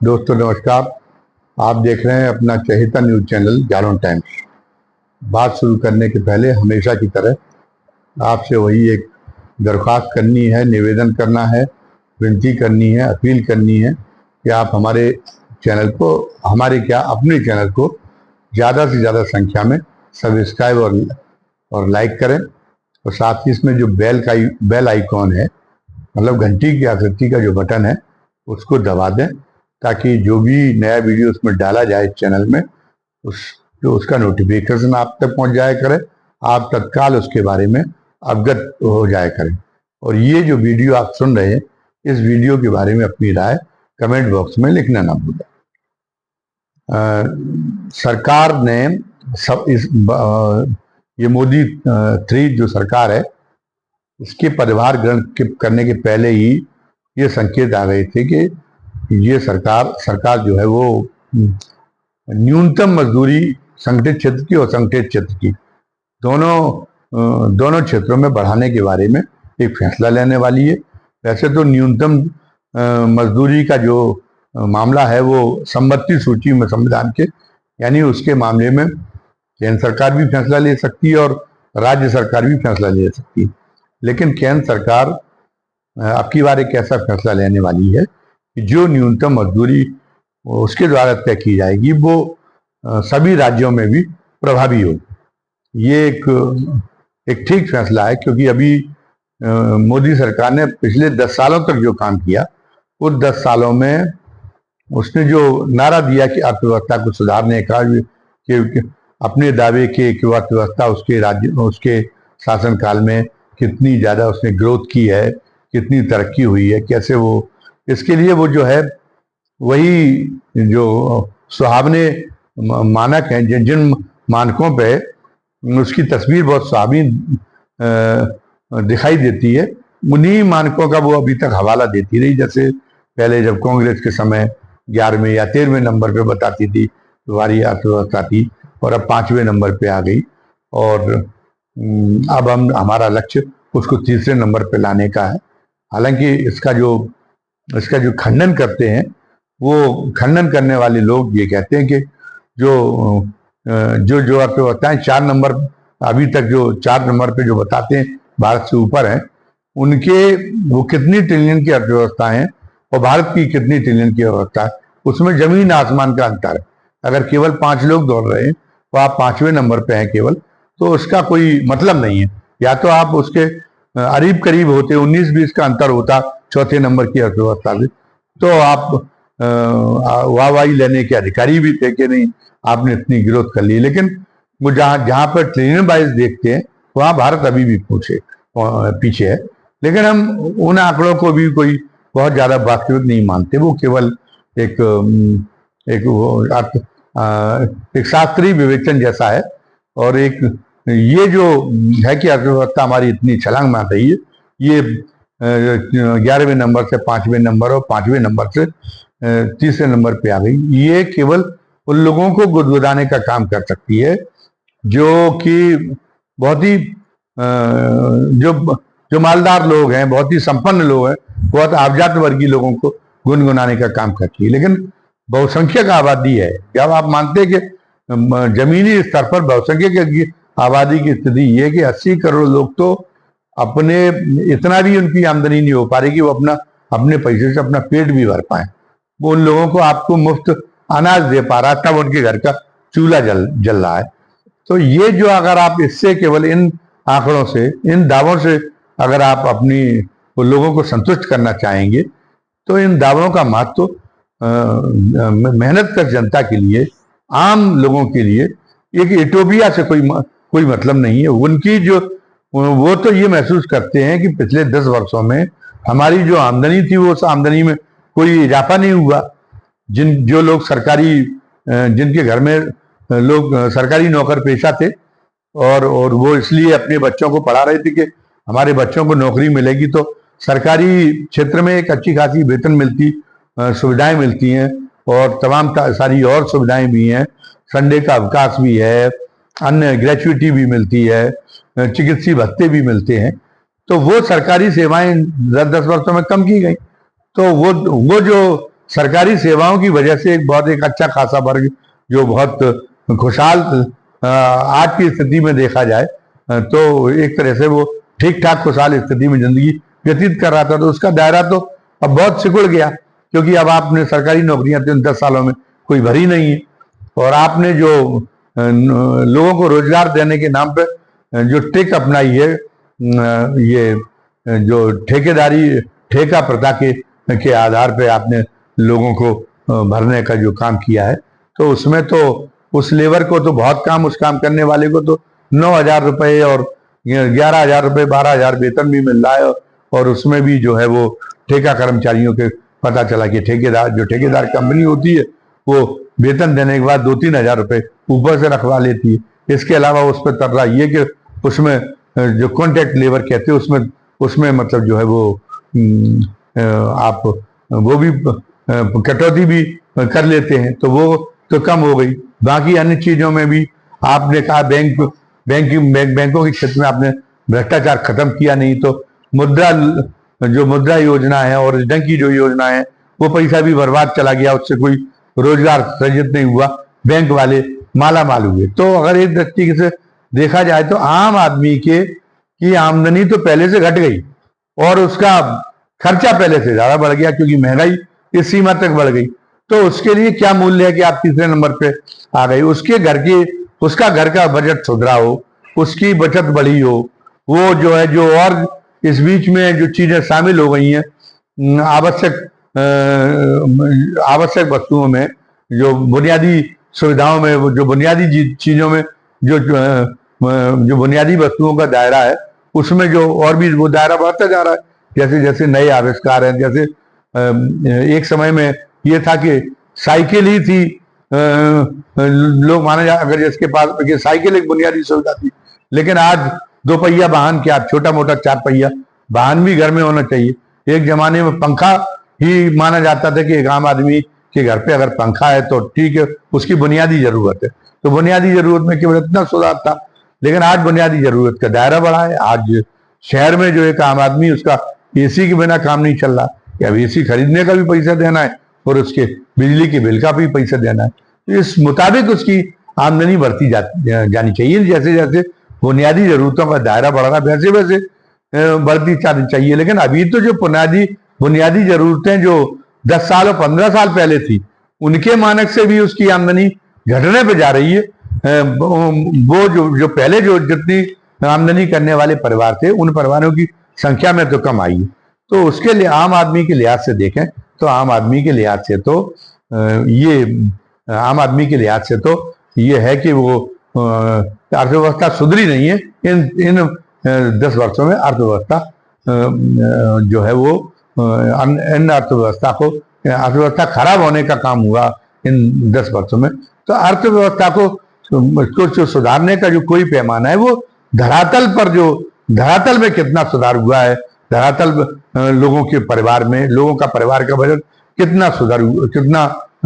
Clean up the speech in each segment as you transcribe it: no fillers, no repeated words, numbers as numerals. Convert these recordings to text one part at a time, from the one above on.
दोस्तों नमस्कार। आप देख रहे हैं अपना चहेता न्यूज चैनल जालौन टाइम्स। बात शुरू करने के पहले हमेशा की तरह आपसे वही एक दरख्वास्त करनी है, निवेदन करना है, विनती करनी है, अपील करनी है कि आप हमारे चैनल को, अपने चैनल को ज़्यादा से ज़्यादा संख्या में सब्सक्राइब और लाइक करें। और साथ ही इसमें जो बेल आइकॉन है, मतलब घंटी की आकृति का जो बटन है, उसको दबा दें ताकि जो भी नया वीडियो उसमें डाला जाए इस चैनल में उसका नोटिफिकेशन आप तक पहुंच जाया करे, आप तत्काल उसके बारे में अवगत हो जाया करें। और ये जो वीडियो आप सुन रहे हैं, इस वीडियो के बारे में अपनी राय कमेंट बॉक्स में लिखना ना भूलें। सरकार ने ये मोदी 3 जो सरकार है, इसके पदभार ग्रहण करने के पहले ही ये संकेत आ गए थे कि ये सरकार जो है वो न्यूनतम मजदूरी संगठित क्षेत्र की और असंगठित क्षेत्र की दोनों क्षेत्रों में बढ़ाने के बारे में एक फैसला लेने वाली है। वैसे तो न्यूनतम मजदूरी का जो मामला है वो सम्मति सूची में संविधान के, यानी उसके मामले में केंद्र सरकार भी फैसला ले सकती है और राज्य सरकार भी फैसला ले सकती है। लेकिन केंद्र सरकार अब की बार एक ऐसा फैसला लेने वाली है कि जो न्यूनतम मजदूरी उसके द्वारा तय की जाएगी वो सभी राज्यों में भी प्रभावी हो। ये एक ठीक फैसला है, क्योंकि अभी मोदी सरकार ने पिछले 10 सालों तक जो काम किया, उस 10 सालों में उसने जो नारा दिया कि अर्थव्यवस्था को सुधारने का, कि अपने दावे के कि अर्थव्यवस्था उसके शासनकाल में कितनी ज़्यादा उसने ग्रोथ की है, कितनी तरक्की हुई है, कैसे वो, इसके लिए वो जो है वही जो सुहावने मानक हैं, जिन मानकों पे उसकी तस्वीर बहुत सुहावनी दिखाई देती है, उन्हीं मानकों का वो अभी तक हवाला देती रही। जैसे पहले जब कांग्रेस के समय 11वें या 13वें नंबर पे बताती थी तुम्हारी अर्थव्यवस्था थी, और अब 5वें नंबर पे आ गई, और अब हमारा लक्ष्य उसको 3रे नंबर पे लाने का है। हालांकि इसका जो खंडन करते हैं, वो खंडन करने वाले लोग ये कहते हैं कि जो अर्थव्यवस्थाएं 4 नंबर, अभी तक जो 4 नंबर पे जो बताते हैं भारत से ऊपर हैं, वो कितनी ट्रिलियन की अर्थव्यवस्था है और भारत की कितनी ट्रिलियन की अर्थव्यवस्था है, उसमें जमीन आसमान का अंतर है। अगर केवल 5 लोग दौड़ रहे हैं तो आप 5वें नंबर पे हैं केवल, तो उसका कोई मतलब नहीं है। या तो आप उसके करीब करीब होते, 19-20 का अंतर होता 4थे नंबर की अर्थव्यवस्था से, तो आप वाहवाही लेने के अधिकारी भी थे कि नहीं आपने इतनी ग्रोथ कर ली। लेकिन वो जहां पर ट्रिलियन वाइज देखते हैं, वहां भारत अभी भी पीछे है। लेकिन हम उन आंकड़ों को भी कोई बहुत ज्यादा वास्तविक नहीं मानते। वो केवल एक शास्त्रीय विवेचन जैसा है। और ये जो है कि अर्थव्यवस्था हमारी इतनी छलांग मार रही है, ये 11वें नंबर से 5वें नंबर और 5वें नंबर से 3रे नंबर पे आ गई, ये केवल उन लोगों को गुदगुदाने का काम कर सकती है जो कि बहुत ही जो मालदार लोग हैं, बहुत ही संपन्न लोग हैं, बहुत आबजात वर्गीय लोगों को गुनगुनाने का काम करती है। लेकिन बहुसंख्यक आबादी है, जब आप मानते हैं कि जमीनी स्तर पर बहुसंख्यक आबादी की स्थिति ये कि 80 करोड़ लोग तो अपने, इतना भी उनकी आमदनी नहीं हो पा रही कि वो अपने पैसे से अपना पेट भी भर पाए। वो उन लोगों को आपको मुफ्त अनाज दे पा रहा, तब उनके घर का चूल्हा जल रहा है। तो ये जो, अगर आप इससे केवल इन आंकड़ों से, इन दावों से अगर आप वो लोगों को संतुष्ट करना चाहेंगे, तो इन दावों का महत्व मेहनत कर जनता के लिए, आम लोगों के लिए एक यूटोपिया से कोई मतलब नहीं है। उनकी वो तो ये महसूस करते हैं कि पिछले 10 वर्षों में हमारी जो आमदनी थी, वो उस आमदनी में कोई इजाफा नहीं हुआ। जो लोग जिनके घर में लोग सरकारी नौकर पेशा थे, और वो इसलिए अपने बच्चों को पढ़ा रहे थे कि हमारे बच्चों को नौकरी मिलेगी तो सरकारी क्षेत्र में एक अच्छी खासी वेतन मिलती, सुविधाएं मिलती हैं, और तमाम सारी और सुविधाएं भी हैं, संडे का अवकाश भी है, अन्य ग्रेचुइटी भी मिलती है, चिकित्सीय भत्ते भी मिलते हैं। तो वो सरकारी सेवाएं 10 वर्षों में कम की गई। तो वो जो सरकारी सेवाओं की वजह से एक अच्छा खासा वर्ग जो बहुत खुशहाल आज की स्थिति में देखा जाए तो एक तरह से वो ठीक ठाक खुशहाल स्थिति में जिंदगी व्यतीत कर रहा था, तो उसका दायरा तो अब बहुत सिकुड़ गया, क्योंकि अब आपने सरकारी नौकरियां 10 सालों में कोई भरी नहीं है, और आपने जो लोगों को रोजगार देने के नाम पे जो ट्रिक अपनाई है, ये जो ठेका प्रथा के आधार पे आपने लोगों को भरने का जो काम किया है, तो उसमें तो उस लेबर को तो बहुत काम, उस काम करने वाले को तो 9,000 रुपये और 11,000 रुपये 12,000 वेतन भी मिल रहा है, और उसमें भी जो है वो ठेका कर्मचारियों के पता चला कि ठेकेदार कंपनी होती है वो वेतन देने के बाद 2-3 हजार रुपये ऊपर से रखवा लेती है। इसके अलावा उस पर तर्रा ये कि उसमें जो कॉन्ट्रैक्ट लेबर कहते हैं उसमें मतलब जो है वो आप वो भी कटौती भी कर लेते हैं, तो वो तो कम हो गई। बाकी अन्य चीजों में भी आपने कहा बैंकों के क्षेत्र में आपने भ्रष्टाचार खत्म किया नहीं, तो मुद्रा योजना है और ढंग की जो योजना है वो पैसा भी बर्बाद चला गया, उससे कोई रोजगार सृजित नहीं हुआ, बैंक वाले माला माल हुए। तो अगर एक दृष्टि से देखा जाए तो आम आदमी की आमदनी तो पहले से घट गई और उसका खर्चा पहले से ज्यादा बढ़ गया, क्योंकि महंगाई इस सीमा तक बढ़ गई। तो उसके लिए क्या मूल्य है कि आप तीसरे नंबर पे आ गई। उसका घर का बजट सुधरा हो, उसकी बचत बढ़ी हो, वो जो है जो और इस बीच में जो चीजें शामिल हो गई हैं आवश्यक वस्तुओं में, जो बुनियादी सुविधाओं में, जो बुनियादी चीजों में, जो बुनियादी वस्तुओं का दायरा है उसमें जो और भी वो दायरा बढ़ता जा रहा है। जैसे जैसे नए आविष्कार हैं, जैसे एक समय में ये था कि साइकिल ही थी, लोग माना जाए अगर जिसके पास साइकिल एक बुनियादी सुविधा थी, लेकिन आज 2 पहिया वाहन क्या, छोटा मोटा 4 पहिया वाहन भी घर में होना चाहिए। एक जमाने में पंखा ही माना जाता था कि एक आम आदमी के घर पे अगर पंखा है तो ठीक है, उसकी बुनियादी जरूरत है, तो बुनियादी जरूरत में केवल इतना सुधार था। लेकिन आज बुनियादी जरूरत का दायरा बढ़ा है। आज शहर में जो एक आम आदमी, उसका एसी के बिना काम नहीं चल रहा, या एसी खरीदने का भी पैसा देना है और उसके बिजली के बिल का भी पैसा देना है, तो इस मुताबिक उसकी आमदनी बढ़ती जानी चाहिए। जैसे जैसे बुनियादी जरूरतों का दायरा बढ़ रहा वैसे वैसे बढ़ती चाहिए। लेकिन अभी तो जो बुनियादी जरूरतें जो 10 साल और 15 साल पहले थी, उनके मानक से भी उसकी आमदनी घटने पे जा रही है। वो जो पहले जो जितनी आमदनी करने वाले परिवार थे, उन परिवारों की संख्या में तो कम आई है। तो उसके लिए आम आदमी के लिहाज से देखें तो आम आदमी के लिहाज से तो ये है कि वो अर्थव्यवस्था सुधरी नहीं है। इन 10 वर्षों में अर्थव्यवस्था जो है वो इन अर्थव्यवस्था खराब होने का काम हुआ इन 10 वर्षों में। तो अर्थव्यवस्था को सुधारने का जो कोई पैमाना है वो धरातल में कितना सुधार हुआ है, धरातल लोगों का परिवार का बजट कितना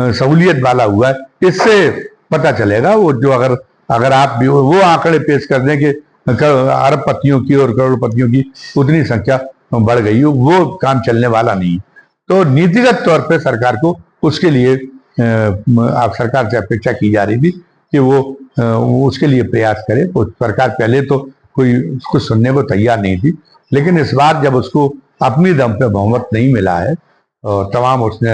सहूलियत वाला हुआ है, इससे पता चलेगा। वो जो अगर आप भी वो आंकड़े पेश कर दें कि अरबपतियों की और करोड़पतियों की उतनी संख्या बढ़ गई हो, वो काम चलने वाला नहीं। तो नीतिगत तौर पे सरकार को उसके लिए सरकार से अपेक्षा की जा रही थी कि वो उसके लिए प्रयास करे। तो सरकार पहले तो कोई उसको सुनने को तैयार नहीं थी, लेकिन इस बार जब उसको अपनी दम पे बहुमत नहीं मिला है और तमाम उसने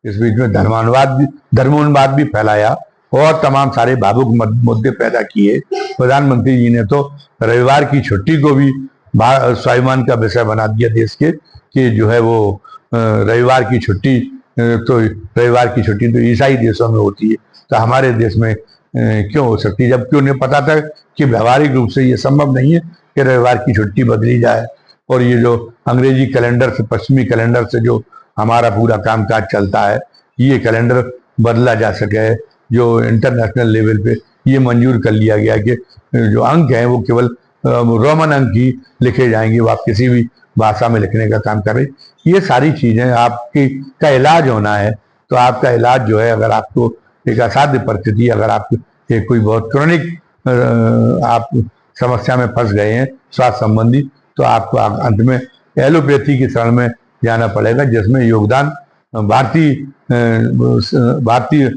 इस बीच में धर्मोन्माद भी फैलाया और तमाम सारे भावुक मुद्दे पैदा किए। प्रधानमंत्री जी ने तो रविवार की छुट्टी को भी स्वाभिमान का विषय बना दिया देश के, कि जो है वो रविवार की छुट्टी तो ईसाई देशों में होती है, तो हमारे देश में क्यों हो सकती है, जबकि उन्हें पता था कि व्यवहारिक रूप से ये संभव नहीं है कि रविवार की छुट्टी बदली जाए। और ये जो अंग्रेजी कैलेंडर से, पश्चिमी कैलेंडर से जो हमारा पूरा कामकाज चलता है, ये कैलेंडर बदला जा सके। जो इंटरनेशनल लेवल पे ये मंजूर कर लिया गया कि जो अंक हैं वो केवल रोमन अंक ही लिखे जाएंगे, वो आप किसी भी भाषा में लिखने का काम कर रहे। ये सारी चीजें का इलाज होना है, तो आपका इलाज जो है, अगर आपको एक असाध्य परिस्थिति, अगर आप कोई बहुत क्रॉनिक आप समस्या में फंस गए हैं स्वास्थ्य संबंधी, तो आपको अंत में एलोपैथी की शरण में जाना पड़ेगा, जिसमें योगदान भारतीय भारतीय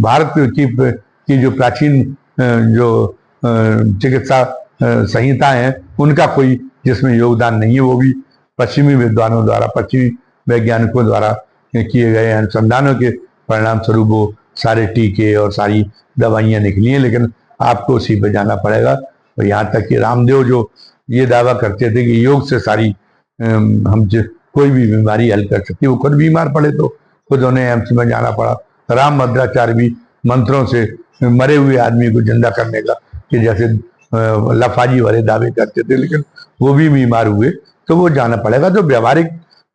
भारत की जो प्राचीन जो चिकित्सा संहिता है उनका कोई जिसमें योगदान नहीं है, वो भी पश्चिमी विद्वानों द्वारा, पश्चिमी वैज्ञानिकों द्वारा किए गए अनुसंधानों के परिणाम स्वरूप वो सारे टीके और सारी दवाइयाँ निकली हैं। लेकिन आपको उसी पे जाना पड़ेगा। और यहाँ तक कि रामदेव जो ये दावा करते थे कि योग से सारी हम कोई भी बीमारी हल कर सकती है, वो खुद बीमार पड़े तो खुद उन्हें एम्स में जाना पड़ा। राम भद्राचार्य भी मंत्रों से मरे हुए आदमी को जिंदा करने का कि जैसे लफाजी वाले दावे करते थे, लेकिन वो भी बीमार हुए तो वो जाना पड़ेगा। तो व्यवहारिक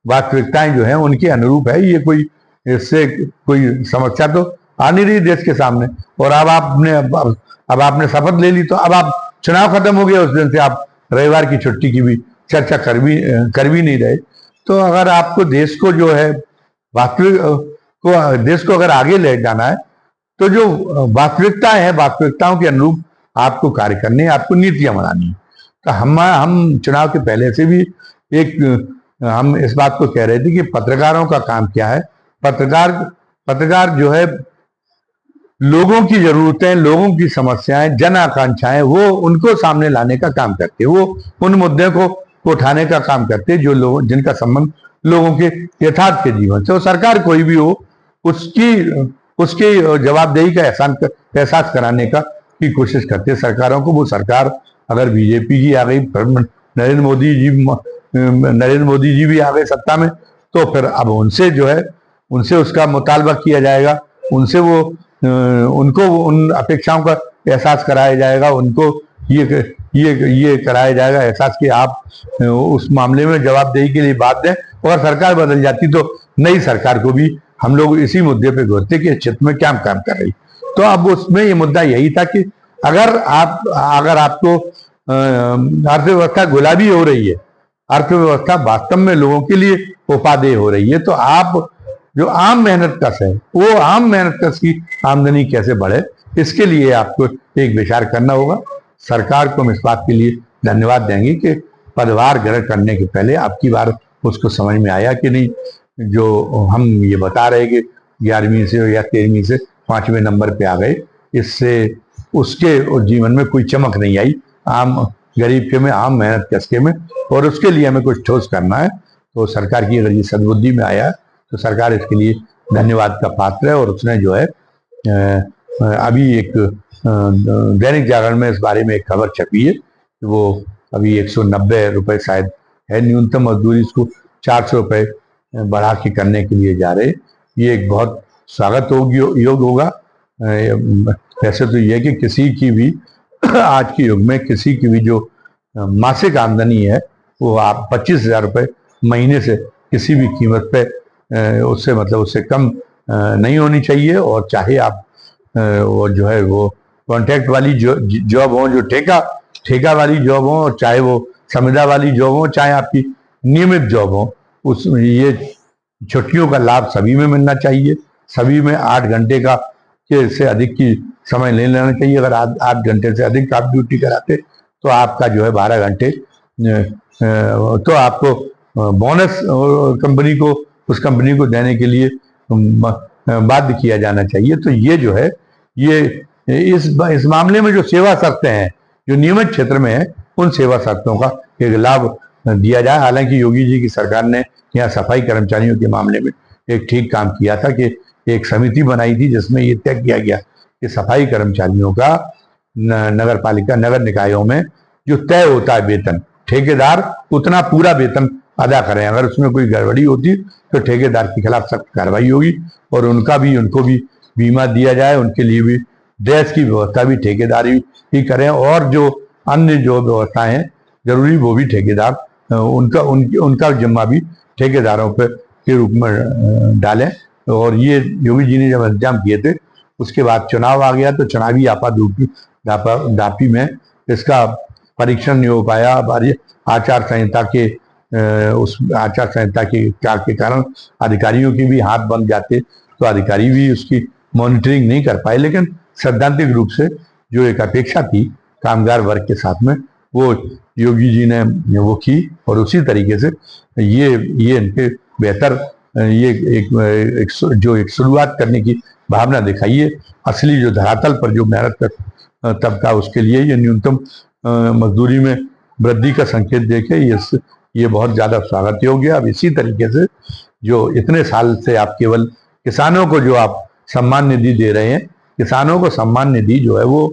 वास्तविकताएं जो है उनके अनुरूप है। ये कोई इससे कोई समस्या तो आ नहीं रही देश के सामने। और अब आपने शपथ ले ली तो अब आप चुनाव खत्म हो गया उस दिन से आप रविवार की छुट्टी की भी चर्चा कर भी नहीं रहे। तो अगर आपको देश को जो है देश को अगर आगे ले जाना है तो जो वास्तविकता है, वास्तविकताओं के अनुरूप आपको कार्य करने, आपको नीतियां बनानी है। तो हम चुनाव के पहले से भी हम इस बात को कह रहे थे कि पत्रकारों का काम क्या है। पत्रकार जो है लोगों की जरूरतें, लोगों की समस्याएं, जन आकांक्षाएं वो उनको सामने लाने का काम करते हैं। वो उन मुद्दे को उठाने का काम करते हैं जो लोग जिनका संबंध लोगों के यथार्थ के जीवन से। सरकार कोई भी हो उसकी जवाबदेही का एहसास कराने का की कोशिश करते हैं सरकारों को। वो सरकार अगर बीजेपी की आ गई, नरेंद्र मोदी जी भी आ गए सत्ता में, तो फिर अब उनसे उसका मुतालबा किया जाएगा, उनको उन अपेक्षाओं का एहसास कराया जाएगा, उनको ये कराया जाएगा एहसास कि आप उस मामले में जवाबदेही के लिए बात दें। और सरकार बदल जाती तो नई सरकार को भी हम लोग इसी मुद्दे पे घूरते कि क्षेत्र में क्या काम कर रही। तो अब उसमें ये मुद्दा यही था कि अगर आपको अर्थव्यवस्था गुलाबी हो रही है, अर्थव्यवस्था वास्तव में लोगों के लिए उपादेय हो रही है, तो आप जो आम मेहनत कश है वो आम मेहनत कश की आमदनी कैसे बढ़े, इसके लिए आपको एक विचार करना होगा। सरकार को हम इस बात के लिए धन्यवाद देंगे कि पदभार ग्रहण करने के पहले आपकी बार उसको समझ में आया कि नहीं, जो हम ये बता रहे कि 11वीं से या 13वीं से 5वें नंबर पे आ गए, इससे उसके जीवन में कोई चमक नहीं आई आम गरीब के में, आम मेहनत कश के में। और उसके लिए हमें कुछ ठोस करना है। तो सरकार की अगर ये सद्बुद्धि में आया तो सरकार इसके लिए धन्यवाद का पात्र है। और उसने जो है अभी एक दैनिक जागरण में इस बारे में एक खबर छपी है कि वो अभी 190 रुपए शायद है न्यूनतम मजदूरी, इसको 400 रुपए बढ़ा के करने के लिए जा रहे। ये एक बहुत स्वागत योग होगा। वैसे तो ये कि किसी की भी आज के युग में किसी की भी जो मासिक आमदनी है वो आप 25,000 रुपये महीने से किसी भी कीमत पे उससे कम नहीं होनी चाहिए। और चाहे आप वो जो है वो कॉन्ट्रैक्ट वाली जॉब हो, जो ठेका वाली जॉब हो, और चाहे वो संविदा वाली जॉब हो, चाहे आपकी नियमित जॉब हो, उसमें ये छुट्टियों का लाभ सभी में मिलना चाहिए। सभी में 8 घंटे का से अधिक की समय नहीं लेना चाहिए। अगर 8 घंटे से अधिक आप ड्यूटी कराते तो आपका जो है 12 घंटे तो आपको बोनस उस कंपनी को देने के लिए बाध्य किया जाना चाहिए। तो ये जो है ये इस मामले में जो सेवा शर्तें हैं जो नियमित क्षेत्र में है, उन सेवा शर्तों का एक लाभ दिया जाए। हालांकि योगी जी की सरकार ने यहाँ सफाई कर्मचारियों के मामले में एक ठीक काम किया था कि एक समिति बनाई थी जिसमें ये तय किया गया कि सफाई कर्मचारियों का नगर निकायों में जो तय होता है वेतन, ठेकेदार उतना पूरा वेतन अदा करें। अगर उसमें कोई गड़बड़ी होती तो ठेकेदार के खिलाफ सख्त कार्रवाई होगी। और उनको भी बीमा दिया जाए, उनके लिए भी ड्रेस की व्यवस्था भी ठेकेदार ही करें। और जो अन्य जो व्यवस्थाएं हैं जरूरी वो भी ठेकेदार उनका जिम्मा भी ठेकेदारों पे के रूप में डालें। और ये योगी जी ने जब इंतजाम किए थे उसके बाद चुनाव आ गया तो चुनावी दापी में इसका परीक्षण नहीं हो पाया। आचार संहिता के कारण अधिकारियों की भी हाथ बंद जाते तो अधिकारी भी उसकी मॉनिटरिंग नहीं कर पाए। लेकिन सैद्धांतिक रूप से जो एक अपेक्षा थी कामगार वर्ग के साथ में वो योगी जी ने वो की। और उसी तरीके से ये इनके बेहतर ये जो एक शुरुआत करने की भावना दिखाई है। असली जो धरातल पर जो मेहनत कर तबका उसके लिए ये न्यूनतम मजदूरी में वृद्धि का संकेत देके ये बहुत ज्यादा स्वागत योग्य है। अब इसी तरीके से जो इतने साल से आप केवल किसानों को जो आप सम्मान निधि दे रहे हैं, किसानों को सम्मान निधि जो है वो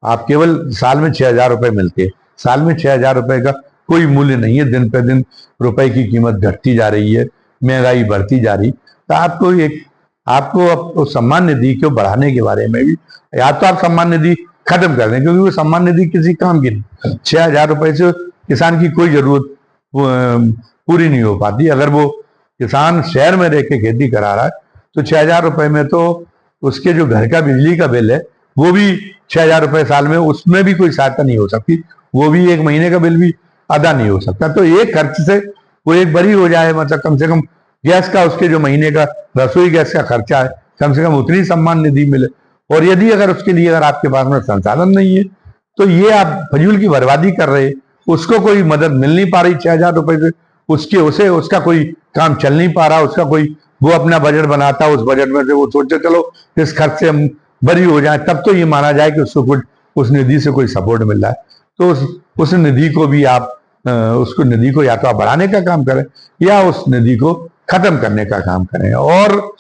आप केवल साल में 6,000 रुपए मिलते हैं। साल में 6,000 रुपए का कोई मूल्य नहीं है। दिन पे दिन रुपए की कीमत घटती जा रही है, महंगाई बढ़ती जा रही। तो आपको अब सम्मान निधि को बढ़ाने के बारे में भी, या तो आप सम्मान निधि खत्म कर दें, क्योंकि वो सम्मान निधि किसी काम की नहीं। 6,000 रुपए से किसान की कोई जरूरत पूरी नहीं हो पाती। अगर वो किसान शहर में रह के खेती करा रहा है तो 6,000 रुपए में तो उसके जो घर का बिजली का बिल है वो भी 6,000 रुपए साल में, उसमें भी कोई सहायता नहीं हो सकती। वो भी एक महीने का बिल भी अदा नहीं हो सकता। तो एक खर्च से वो एक बरी हो जाए, मतलब कम से कम गैस का, उसके जो महीने का रसोई गैस का खर्चा है, कम से कम उतनी सम्मान निधि मिले। और यदि अगर उसके लिए अगर आपके पास में संसाधन नहीं है तो ये आप फजूल की बर्बादी कर रहे, उसको कोई मदद मिल नहीं पा रही 6,000 रुपए से, उसका कोई काम चल नहीं पा रहा, उसका कोई, वो अपना बजट बनाता, उस बजट में से वो सोचे चलो इस खर्च से हम बरी हो जाए, तब तो ये माना जाए कि उसको कुछ उस निधि से कोई सपोर्ट मिल रहा है। तो उस निधि को भी आप उसको निधि को या तो आप बढ़ाने का काम करें या उस निधि को खत्म करने का काम करें। और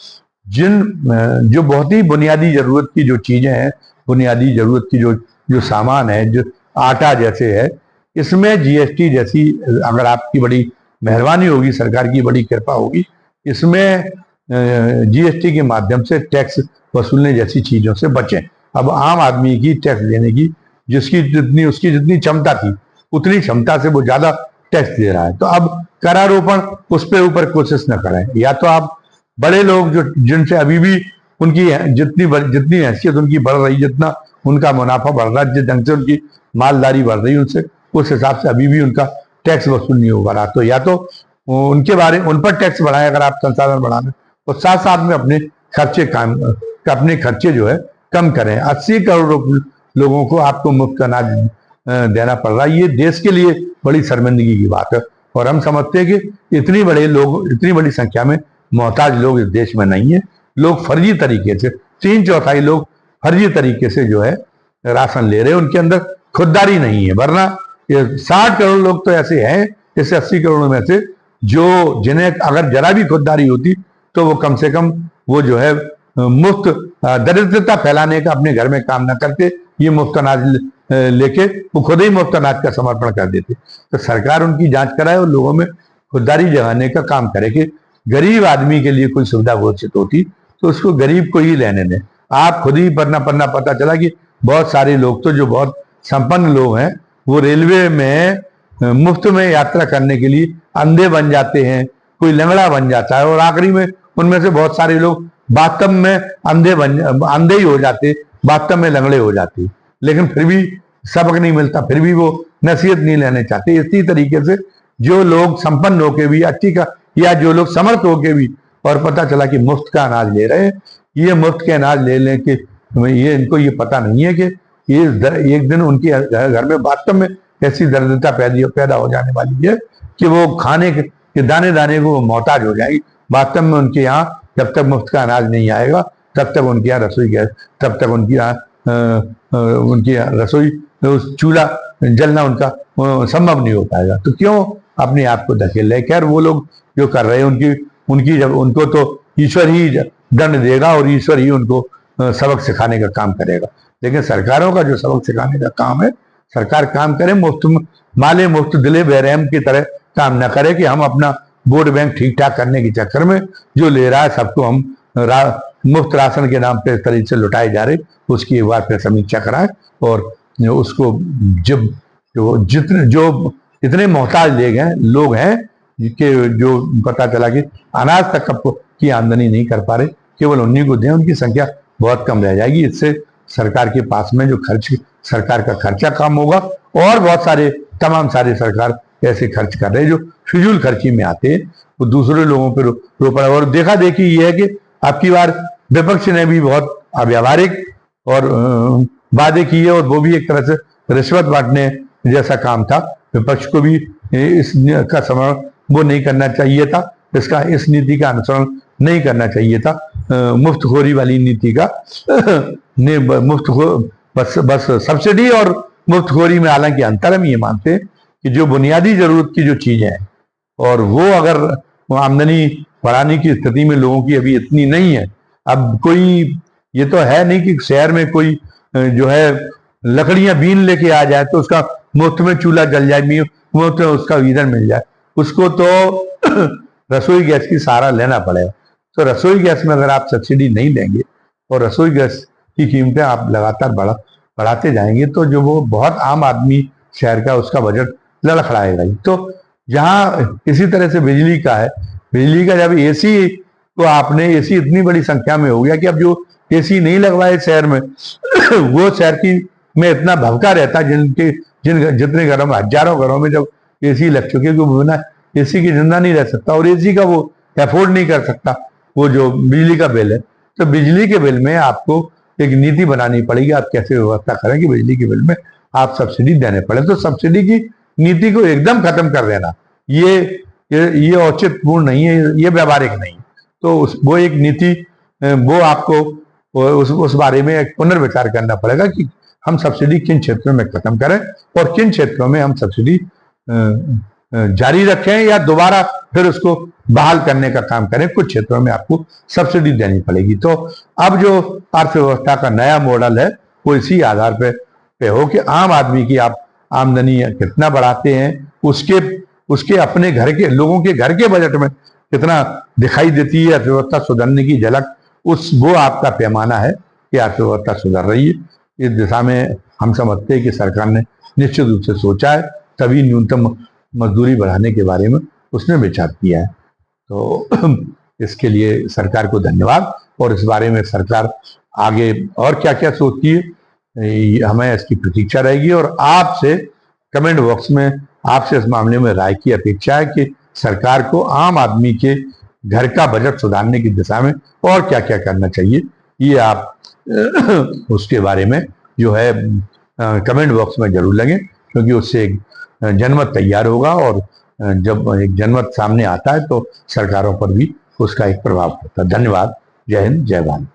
जो बहुत ही बुनियादी जरूरत की जो चीजें हैं, बुनियादी जरूरत की जो सामान है, जो आटा जैसे है, इसमें जीएसटी जैसी, अगर आपकी बड़ी मेहरबानी होगी, सरकार की बड़ी कृपा होगी, इसमें जीएसटी के माध्यम से टैक्स वसूलने जैसी चीजों से बचें। अब आम आदमी की टैक्स देने की उसकी जितनी क्षमता थी उतनी क्षमता से वो ज्यादा टैक्स दे रहा है। तो अब करारोपण उस पे ऊपर कोशिश न करें। या तो आप बड़े लोग जो जिनसे अभी भी उनकी जितनी हैसियत उनकी बढ़ रही, जितना उनका मुनाफा बढ़ रहा है, जिस ढंग से उनकी मालदारी बढ़ रही है, उनसे उस हिसाब से अभी भी उनका टैक्स वसूल नहीं हो पा रहा। तो या तो उन पर टैक्स बढ़ाएं अगर आप संसाधन बढ़ाने, और साथ साथ में अपने खर्चे जो है कम करें। 80 करोड़ लोगों को आपको मुफ्त अनाज देना पड़ रहा है। ये देश के लिए बड़ी शर्मिंदगी की बात है। और हम समझते हैं कि इतनी बड़ी संख्या में मोहताज लोग इस देश में नहीं है। लोग फर्जी तरीके से, 3/4 लोग फर्जी तरीके से जो है राशन ले रहे हैं, उनके अंदर खुददारी नहीं है। वरना 60 करोड़ लोग तो ऐसे हैं, जैसे 80 करोड़ में से, जिन्हें अगर जरा भी खुददारी होती तो वो कम से कम वो जो है मुफ्त दरिद्रता फैलाने का अपने घर में काम न करते, ये मुफ्त अनाज लेके वो खुद ही मुफ्त अनाज का समर्पण कर देते। तो सरकार उनकी जांच कराए और लोगों में खुददारी जगाने का काम करे कि गरीब आदमी के लिए कोई सुविधा घोषित होती तो उसको गरीब को ही लेने दें। आप खुद ही पन्ना पता चला कि बहुत सारे लोग तो जो बहुत संपन्न लोग हैं वो रेलवे में मुफ्त में यात्रा करने के लिए अंधे बन जाते हैं, कोई लंगड़ा बन जाता है, और आखिरी में उनमें से बहुत सारे लोग वास्तव में अंधे ही हो जाते, वास्तव में लंगड़े हो जाते, लेकिन फिर भी सबक नहीं मिलता, फिर भी वो नसीहत नहीं लेने चाहते। इसी तरीके से जो लोग संपन्न होके भी या जो लोग समर्थ होके भी और पता चला कि मुफ्त का अनाज ले रहे हैं, ये मुफ्त के अनाज ले के ये इनको ये पता नहीं है कि ये एक दिन उनके घर में वास्तव में ऐसी दरिद्रता पैदा हो जाने वाली है कि वो खाने के दाने दाने को मोहताज हो जाएगी। वास्तव में उनके यहाँ जब तक मुफ्त का अनाज नहीं आएगा तब तक उनके यहाँ रसोई गैस, तब तक उनकी रसोई चूल्हा जलना उनका संभव नहीं हो पाएगा। तो क्यों अपने आप को धकेल रहे? खैर वो लोग जो कर रहे हैं उनको तो ईश्वर ही दंड देगा और ईश्वर ही उनको सबक सिखाने का काम करेगा। लेकिन सरकारों का जो सबक सिखाने का काम है, सरकार काम करे, मुफ्त दिले बेरहम की तरह काम न करे कि हम अपना वोट बैंक ठीक ठाक करने के चक्कर में जो ले रहा है सबको हम मुफ्त राशन के नाम पे इस तरीके से लुटाए जा रहे, उसकी एक बार फिर समीक्षा कराए और उसको इतने मोहताज लोग हैं कि जो पता चला कि अनाज तक की आमदनी नहीं कर पा रहे, केवल उन्हीं को दें, उनकी संख्या बहुत कम रह जाएगी। इससे सरकार के पास में जो सरकार का खर्चा कम होगा और बहुत सारे तमाम सारे सरकार ऐसे खर्च कर रहे हैं जो फिजूल खर्ची में आते हैं, वो दूसरे लोगों पर रोपा। और देखा देखी ये है कि आपकी बार विपक्ष ने भी बहुत अव्यावहारिक और वादे किए और वो भी एक तरह से रिश्वत बांटने जैसा काम था। विपक्ष को भी इसका समर्थन वो नहीं करना चाहिए था। इसका इस नीति का अनुसरण नहीं करना चाहिए था। मुफ्तखोरी वाली नीति का बस सब्सिडी और मुफ्तखोरी में हालांकि अंतर हम ये मानते हैं कि जो बुनियादी जरूरत की जो चीजें हैं और वो अगर आमदनी बढ़ाने की स्थिति में लोगों की अभी इतनी नहीं है। अब कोई ये तो है नहीं कि शहर में कोई जो है लकड़ियां बीन लेके आ जाए तो उसका मुफ्त में चूल्हा जल जाए, मुफ्त में उसका ईंधन मिल जाए। उसको तो रसोई गैस की सहारा लेना पड़ेगा। तो रसोई गैस में अगर आप सब्सिडी नहीं देंगे और रसोई गैस की कीमतें आप लगातार बढ़ाते जाएंगे तो जो वो बहुत आम आदमी शहर का उसका बजट लड़खड़ाएगा ही। तो जहाँ इसी तरह से बिजली का है, बिजली का जब एसी को आपने एसी इतनी बड़ी संख्या में हो गया कि अब जो एसी नहीं लगवाए शहर में वो शहर की में इतना भवका रहता जितने घरों में हजारों घरों में जब एसी लग चुके कि वो बिना एसी की जिंदा नहीं रह सकता और एसी का वो अफोर्ड नहीं कर सकता वो जो बिजली का बिल है। तो बिजली के बिल में आपको एक नीति बनानी पड़ेगी, आप कैसे व्यवस्था करें कि बिजली के बिल में आप सब्सिडी देने पड़े। तो सब्सिडी की नीति को एकदम खत्म कर देना ये औचित्यपूर्ण नहीं है, ये व्यवहारिक नहीं। तो वो एक नीति वो आपको उस बारे में एक पुनर्विचार करना पड़ेगा कि हम सब्सिडी किन क्षेत्रों में खत्म करें और किन क्षेत्रों में हम सब्सिडी जारी रखें या दोबारा फिर उसको बहाल करने का काम करें। कुछ क्षेत्रों में आपको सब्सिडी देनी पड़ेगी। तो अब जो अर्थव्यवस्था का नया मॉडल है वो इसी आधार पे हो कि आम आदमी की आप आमदनी कितना बढ़ाते हैं, उसके अपने घर के लोगों के घर के बजट में कितना दिखाई देती है अर्थव्यवस्था सुधरने की झलक, वो आपका पैमाना है कि अर्थव्यवस्था सुधर रही है। इस दिशा में हम समझते हैं कि सरकार ने निश्चित रूप से सोचा है, तभी न्यूनतम मजदूरी बढ़ाने के बारे में उसने विचार किया है। तो इसके लिए सरकार को धन्यवाद। और इस बारे में सरकार आगे और क्या क्या सोचती है हमें इसकी प्रतीक्षा रहेगी और आपसे कमेंट बॉक्स में आपसे इस मामले में राय की अपेक्षा है कि सरकार को आम आदमी के घर का बजट सुधारने की दिशा में और क्या क्या करना चाहिए, ये आप उसके बारे में जो है कमेंट बॉक्स में जरूर लगे, क्योंकि उससे एक जनमत तैयार होगा और जब एक जनमत सामने आता है तो सरकारों पर भी उसका एक प्रभाव पड़ता है। धन्यवाद। जय हिंद, जय भारत।